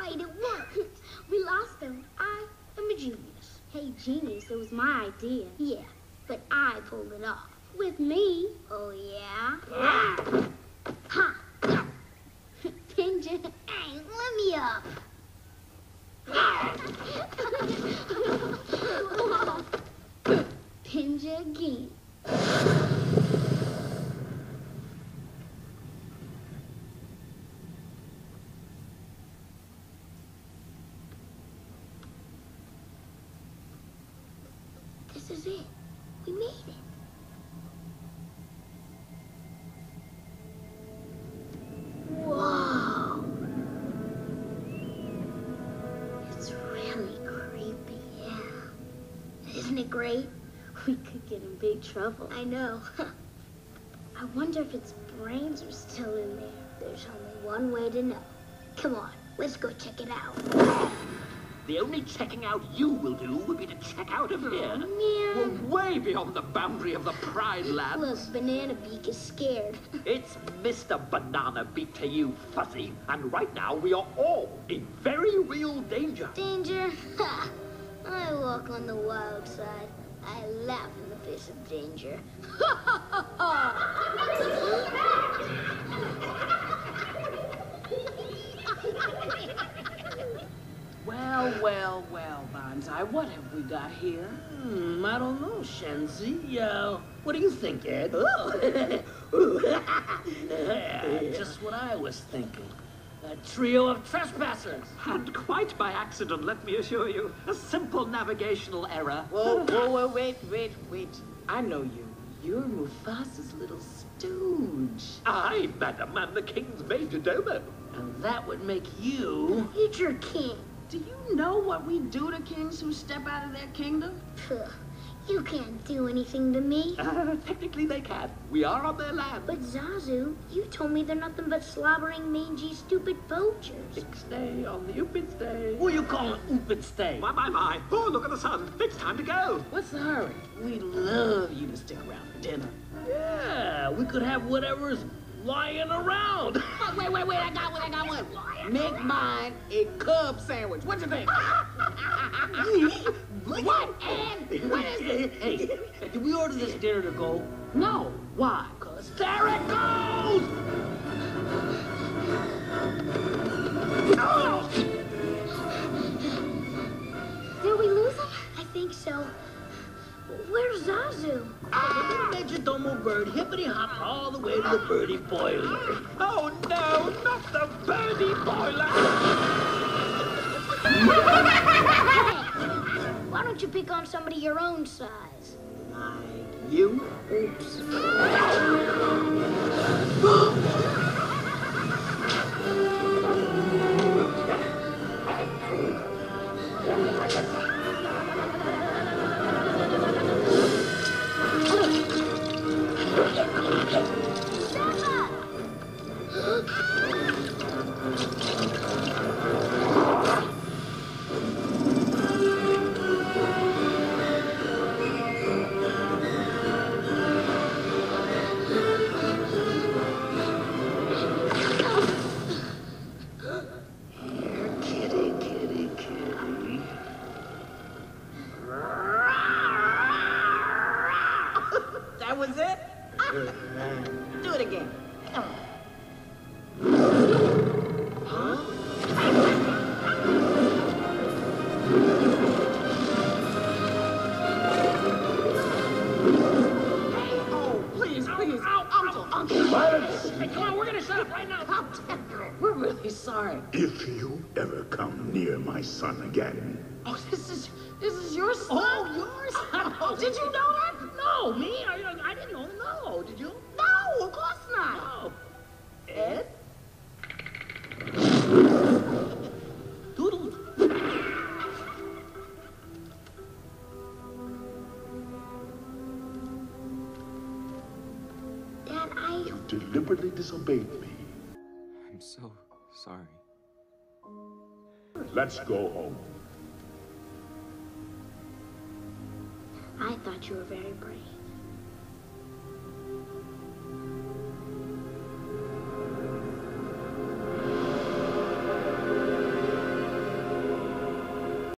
right, it worked. We lost him. I am a genius. Hey, genius, it was my idea. Yeah, but I pulled it off. With me. Oh, yeah? Ha! Ginger, hey, let me up. Ginger again. This is it. We made it. Whoa. It's really creepy, yeah. Isn't it great? We could get in big trouble. I know. I wonder if its brains are still in there. There's only one way to know. Come on, let's go check it out. The only checking out you will do would be to check out of here. Man. We're way beyond the boundary of the Pride Land. Look, Banana Beak is scared. It's Mr. Banana Beak to you, Fuzzy. And right now, we are all in very real danger. Danger? Ha! I walk on the wild side. I laugh in the face of danger. Well, Bonsai, what have we got here? I don't know, Shenzi. What do you think, Ed? Just what I was thinking. A trio of trespassers. And quite by accident, let me assure you. A simple navigational error. Whoa, wait. I know you. You're Mufasa's little stooge. I, madam, am the king's majordomo. And that would make you... Future king. Do you know what we do to kings who step out of their kingdom? Pugh, you can't do anything to me. Technically they can. We are on their land. But Zazu, you told me they're nothing but slobbering, mangy, stupid poachers. Stay on the Upid Day. Who you calling Oopid Stay? My. Oh, look at the sun. It's time to go. What's the hurry? We'd love you to stick around for dinner. Yeah, we could have whatever's lying around. Wait, I got one. Make mine a cub sandwich. What you think? What? And what is it? Hey, did we order this dinner to go? No. Why? 'Cause there it goes! Oh! Did we lose him? I think so. Where's Zazu? Major Domo bird, hippity hop all the way to the birdie boiler. Oh, no, not the birdie boiler. Why don't you pick on somebody your own size? Like you? Oops. That was it? Do it again. Come on. Hey, come on, we're gonna shut up right now. We're really sorry. If you ever come near my son again, Oh, this is your son? Oh, yours? Oh, did you know that? No, me? I didn't know. No, did you? No, of course not. No. Ed? Doodle. Dad, you deliberately disobeyed me. I'm so sorry. Let's go home. I thought you were very brave.